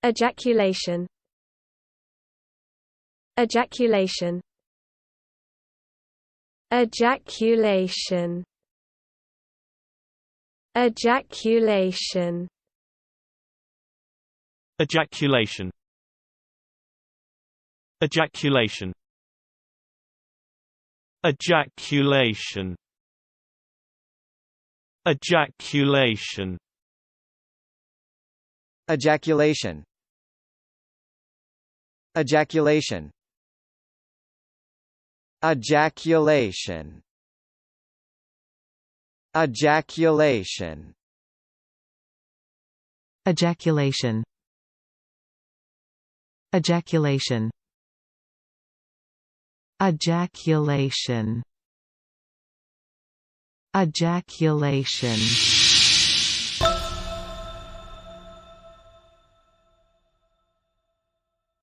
Ejaculation. Ejaculation. Ejaculation. Ejaculation. Ejaculation. Ejaculation. Ejaculation. Ejaculation. Ejaculation. Ejaculation. Ejaculation. Ejaculation. Ejaculation. Ejaculation. Ejaculation. Ejaculation.